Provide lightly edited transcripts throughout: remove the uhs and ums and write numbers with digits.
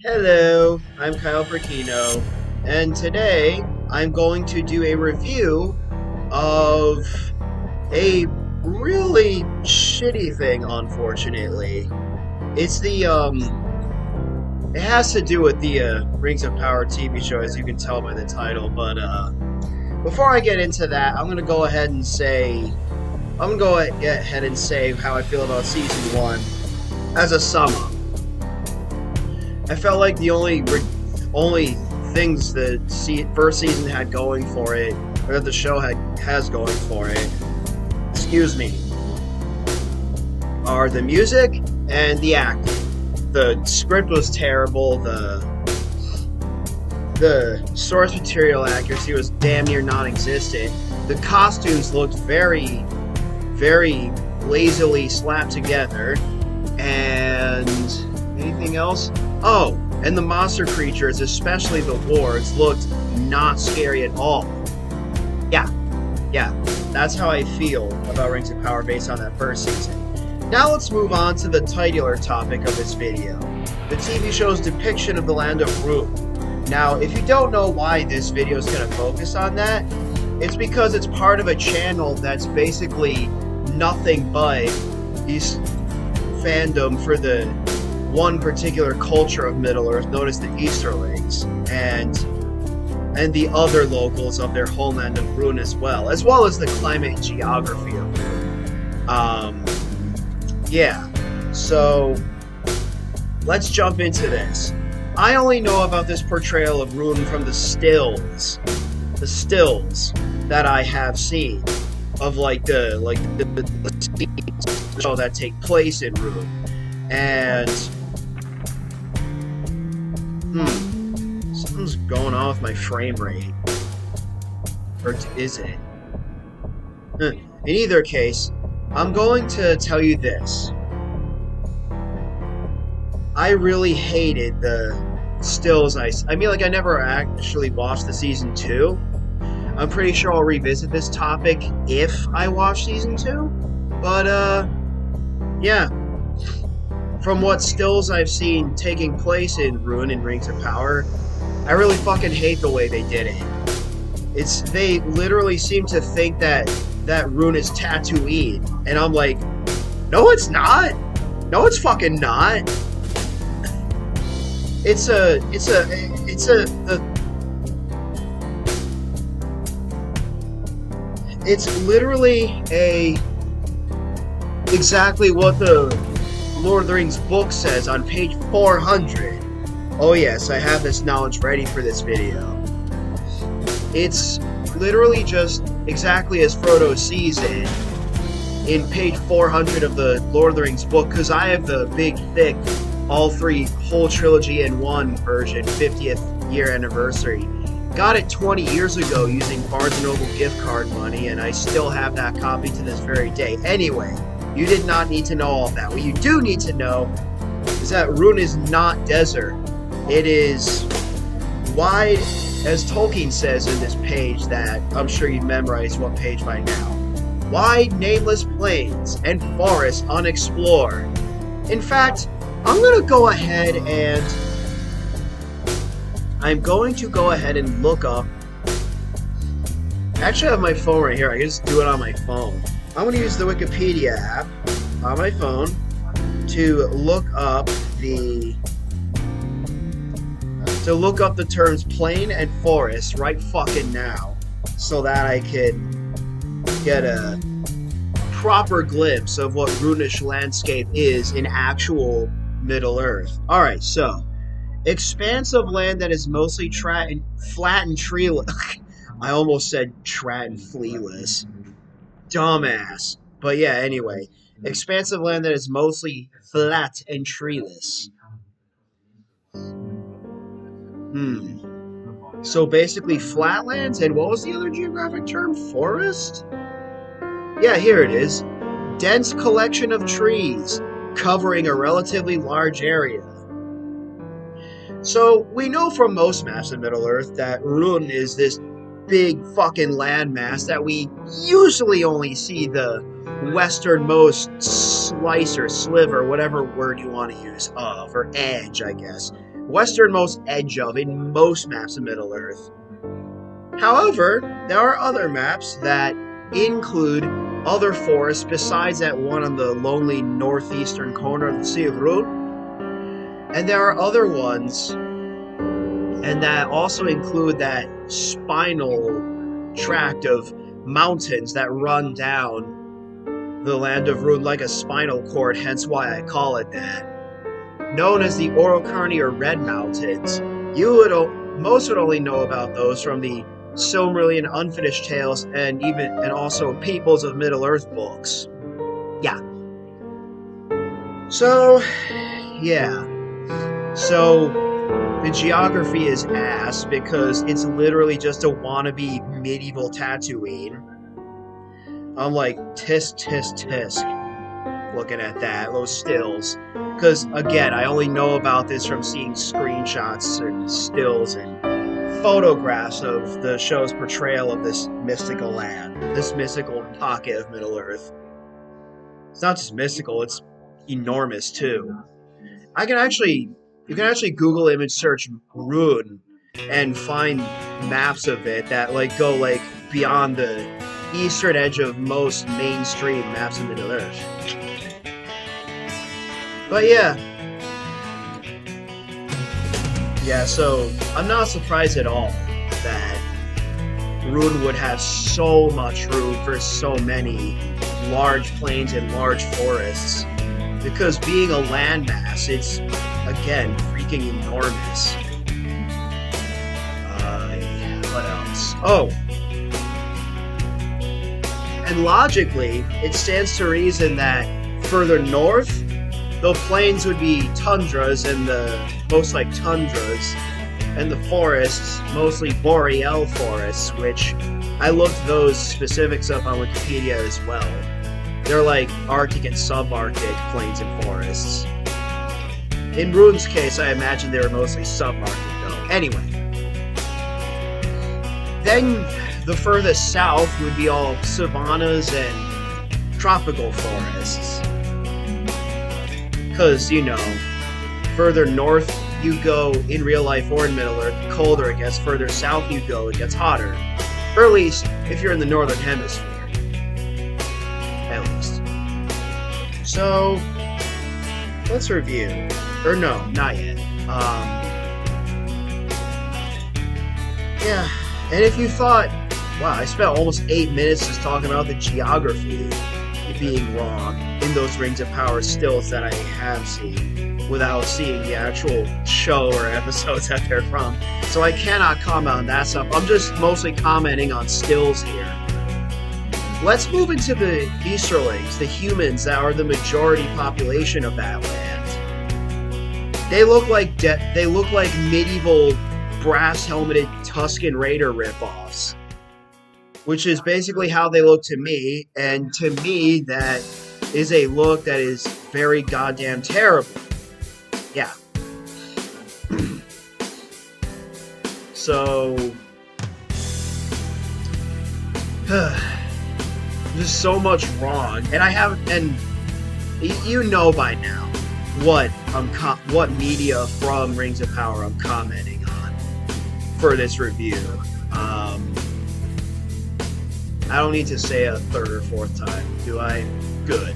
Hello, I'm Kyle Perkino, and today I'm going to do a review of a really shitty thing, unfortunately. It's it has to do with the Rings of Power TV show, as you can tell by the title, but before I get into that, I'm gonna go ahead and say how I feel about season one as a sum up. I felt like the only things the first season had going for it, or that the show has going for it, excuse me, are the music and the acting. The script was terrible. The source material accuracy was damn near non-existent. The costumes looked very, very lazily slapped together, and anything else? Oh, and the monster creatures, especially the wards, looked not scary at all. Yeah, yeah, that's how I feel about Rings of Power based on that first season. Now let's move on to the titular topic of this video, the TV show's depiction of the land of Rhûn. Now, if you don't know why this video is going to focus on that, it's because it's part of a channel that's basically nothing but these fandom for the one particular culture of Middle-earth known as the Easterlings, and the other locals of their homeland of Rhûn as well as the climate and geography of Rhûn. Yeah, so let's jump into this. I only know about this portrayal of Rhûn from the stills that I have seen of the show that take place in Rhûn, and something's going on with my frame rate, or is it? In either case, I'm going to tell you this. I really hated the stills. I mean, I never actually watched the season 2. I'm pretty sure I'll revisit this topic if I watch season 2. But, yeah. From what stills I've seen taking place in Rhûn and Rings of Power, I really fucking hate the way they did it. They literally seem to think that Rhûn is Tatooine, and I'm like, no, it's not. No, it's fucking not. It's literally exactly what the Lord of the Rings book says on page 400. Oh yes, I have this knowledge ready for this video. It's literally just exactly as Frodo sees it in page 400 of the Lord of the Rings book, because I have the big, thick, all three, whole trilogy in one version, 50th year anniversary. Got it 20 years ago using Barnes & Noble gift card money, and I still have that copy to this very day. Anyway, you did not need to know all that. What you do need to know is that Rhûn is not desert. It is wide, as Tolkien says in this page that I'm sure you've memorized what page by now. Wide, nameless plains and forests unexplored. In fact, I'm going to go ahead and look up. Actually, I have my phone right here. I can just do it on my phone. I'm going to use the Wikipedia app on my phone to look up the terms plain and forest right fucking now, so that I could get a proper glimpse of what Rhûnish landscape is in actual Middle-earth. Alright, so expanse of land that is mostly flat and treeless. I almost said trat and flealess. Dumbass. But yeah, anyway. Expanse of land that is mostly flat and treeless. So basically flatlands, and what was the other geographic term? Forest? Yeah, here it is. Dense collection of trees covering a relatively large area. So we know from most maps of Middle-earth that Rhûn is this big fucking landmass that we usually only see the westernmost slice or sliver, whatever word you want to use, of, or edge, I guess. westernmost edge of in most maps of Middle-earth. However, there are other maps that include other forests besides that one on the lonely northeastern corner of the Sea of Rhûn. And there are other ones, and that also include that spinal tract of mountains that run down the land of Rhûn like a spinal cord, hence why I call it that. Known as the Orocarni or Red Mountains. Most would only know about those from the Silmarillion Unfinished Tales and also Peoples of Middle-earth books. Yeah. So, yeah. So, the geography is ass because it's literally just a wannabe medieval Tatooine. I'm like, tisk, tisk, tisk, looking at that, those stills. Because, again, I only know about this from seeing screenshots and stills and photographs of the show's portrayal of this mystical land, this mystical pocket of Middle-earth. It's not just mystical, it's enormous, too. You can actually Google image search Rhûn and find maps of it that go beyond the eastern edge of most mainstream maps of Middle-earth. But yeah, so I'm not surprised at all that Rhûn would have so much room for so many large plains and large forests, because being a landmass, it's, again, freaking enormous. What else? Oh! And logically, it stands to reason that further north, the plains would be tundras and tundras, and the forests, mostly boreal forests, which I looked those specifics up on Wikipedia as well. They're like Arctic and subarctic plains and forests. In Rhûn's case, I imagine they were mostly subarctic though. Anyway. Then the furthest south would be all savannas and tropical forests. Because, further north you go in real life or in Middle-earth, the colder it gets. Further south you go, it gets hotter. Or at least, if you're in the northern hemisphere. At least. So, let's review. Or no, not yet. Yeah, and if you thought, wow, I spent almost 8 minutes just talking about the geography being wrong in those Rings of Power stills that I have seen, without seeing the actual show or episodes that they're from. So I cannot comment on that stuff. I'm just mostly commenting on stills here. Let's move into the Easterlings, the humans that are the majority population of that land. They look like medieval brass-helmeted Tusken Raider ripoffs, which is basically how they look to me, and to me, that is a look that is very goddamn terrible. Yeah. So, there's so much wrong, and you know by now what media from Rings of Power I'm commenting on for this review. I don't need to say a third or fourth time, do I? Good.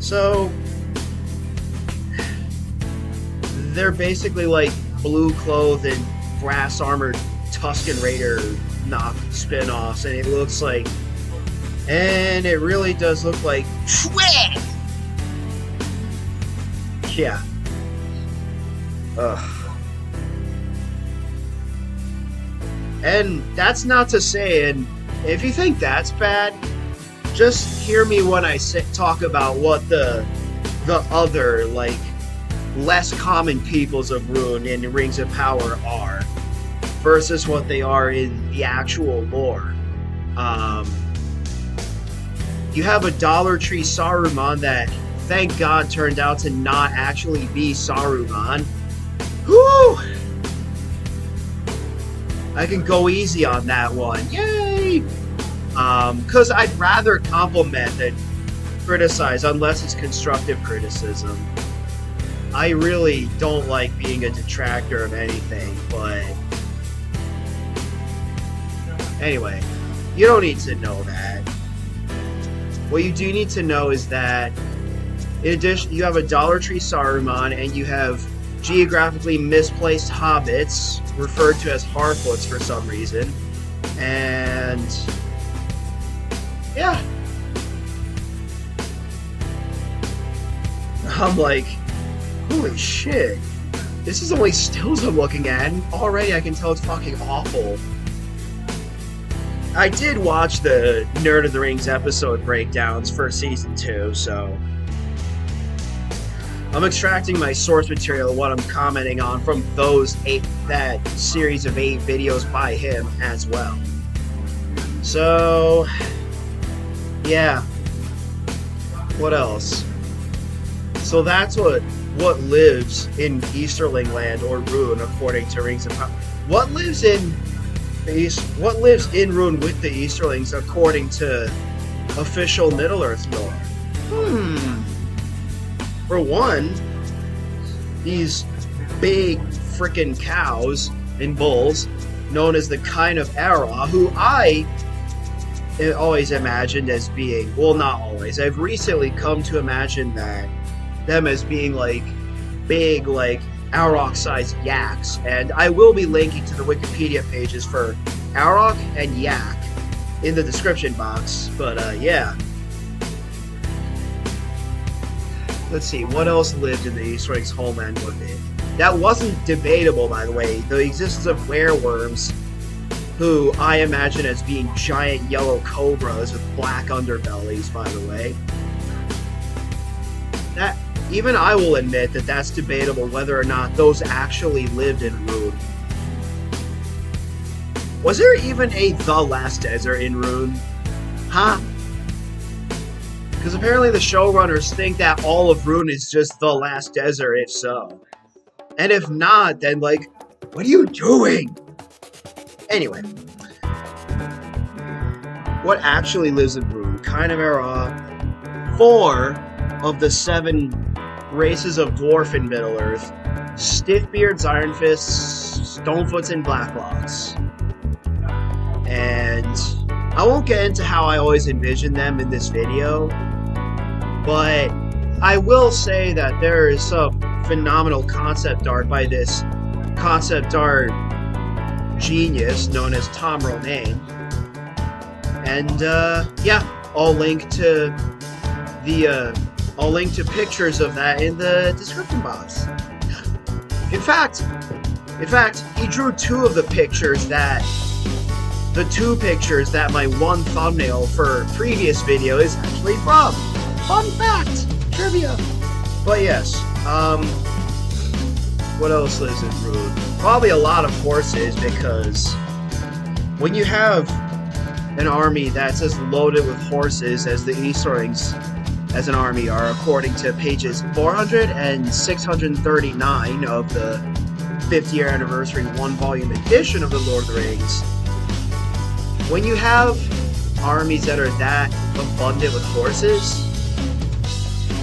So, they're basically like blue-clothed and brass-armored Tusken Raider spin-offs, and it really does look like Shrek! Yeah. Ugh. And that's not to say, and if you think that's bad, just hear me when I talk about what the other, less common peoples of Rhûn in Rings of Power are, versus what they are in the actual lore. You have a Dollar Tree Saruman that, thank God, turned out to not actually be Saruman. Whew! I can go easy on that one. Yay! Because I'd rather compliment than criticize, unless it's constructive criticism. I really don't like being a detractor of anything, but anyway, you don't need to know that. What you do need to know is that in addition, you have a Dollar Tree Saruman, and you have geographically misplaced hobbits, referred to as Harfoots for some reason, and yeah. I'm like, holy shit. This is only stills I'm looking at, and already I can tell it's fucking awful. I did watch the Nerd of the Rings episode breakdowns for season 2, so I'm extracting my source material, what I'm commenting on, from that series of 8 videos by him as well. So, yeah. What else? So that's what lives in Easterling Land, or Rhûn, according to Rings of Power. What lives in Rhûn with the Easterlings, according to official Middle-earth lore? For one, these big frickin' cows and bulls, known as the Kine of Era, who I always imagined as being, well, not always, I've recently come to imagine them as being like big, like Auroch-sized yaks, and I will be linking to the Wikipedia pages for Auroch and yak in the description box, but yeah. Let's see, what else lived in the Easterlings' homeland with it? That wasn't debatable, by the way. The existence of werewolves, who I imagine as being giant yellow cobras with black underbellies, by the way. That, even I will admit that that's debatable whether or not those actually lived in Rhûn. Was there even a The Last Desert in Rhûn? Huh? Because apparently the showrunners think that all of Rhûn is just The Last Desert, if so. And if not, then, like, what are you doing? Anyway. What actually lives in Rhûn? Kine of Era. 4 of the 7 races of dwarf in Middle-earth. Stiffbeards, Ironfists, Stonefoots, and Blacklocks. And I won't get into how I always envision them in this video, but I will say that there is some phenomenal concept art by this concept art genius known as Tom Romaine. And yeah, I'll link to pictures of that in the description box. In fact, he drew 2 of the pictures that my one thumbnail for previous video is actually from. Fun fact! Trivia! But yes, what else lives in Rhûn? Probably a lot of horses, because when you have an army that's as loaded with horses as the Easterlings as an army are, according to pages 400 and 639 of the 50th anniversary 1-volume edition of the Lord of the Rings, when you have armies that are that abundant with horses,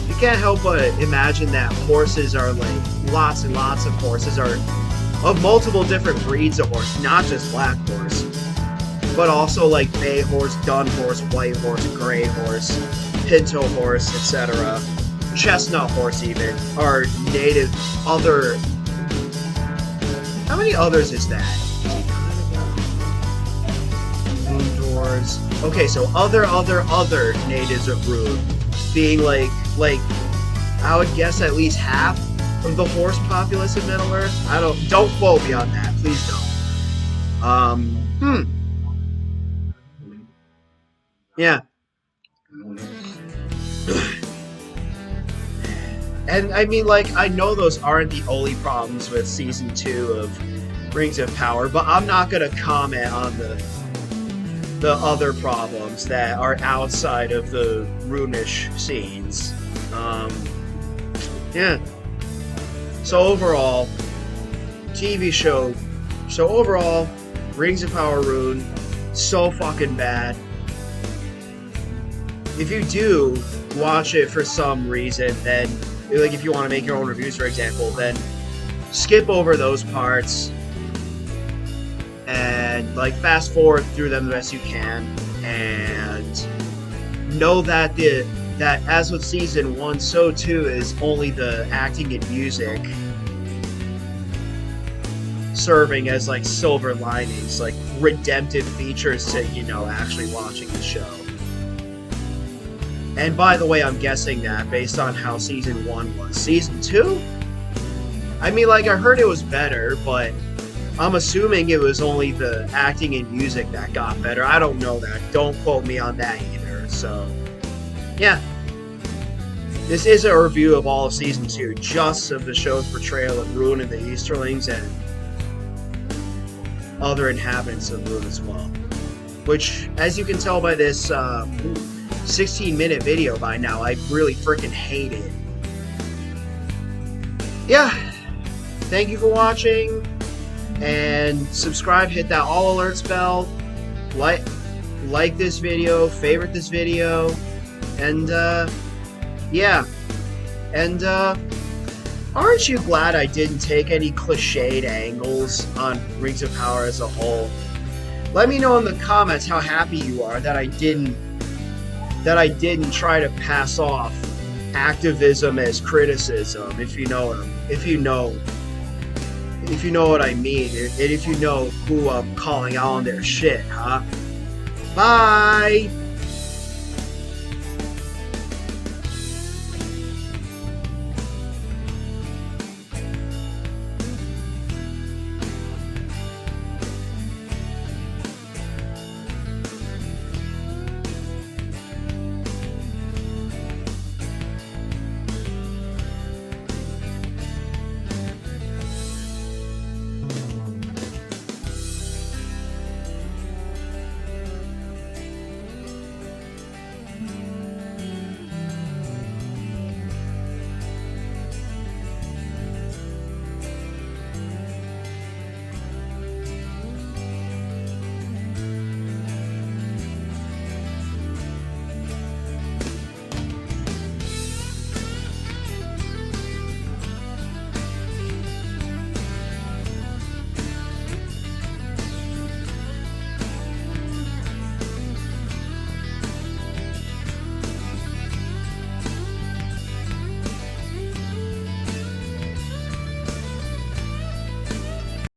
you can't help but imagine that horses are like, lots and lots of horses are of multiple different breeds of horse, not just black horse, but also like bay horse, dun horse, white horse, gray horse, pinto horse, etc. Chestnut horse even are native other. How many others is that? Okay, so other natives of Rhûn being like I would guess at least half of the horse populace in Middle-earth. Don't quote me on that, please don't. Yeah. And I mean, like, I know those aren't the only problems with season 2 of Rings of Power, but I'm not gonna comment on the other problems that are outside of the Rhûnish scenes. Yeah. So overall, TV show. So overall, Rings of Power Rhûn, so fucking bad. If you do watch it for some reason, then like if you want to make your own reviews, for example, then skip over those parts and like fast forward through them the best you can, and know that that as with season 1, so too is only the acting and music serving as like silver linings, like redemptive features to, you know, actually watching the show. And by the way, I'm guessing that based on how season 1 was. Season 2? I mean, like, I heard it was better, but I'm assuming it was only the acting and music that got better. I don't know that. Don't quote me on that either. So, yeah. This is a review of all of season 2, just of the show's portrayal of Rhûn and the Easterlings and other inhabitants of Rhûn as well. Which, as you can tell by this 16-minute video by now, I really freaking hate it. Yeah. Thank you for watching. And subscribe, hit that all alerts bell. Like this video, favorite this video. And, yeah. And, aren't you glad I didn't take any cliched angles on Rings of Power as a whole? Let me know in the comments how happy you are that I didn't try to pass off activism as criticism, if you know what I mean, and if you know who I'm calling out on their shit, huh? Bye!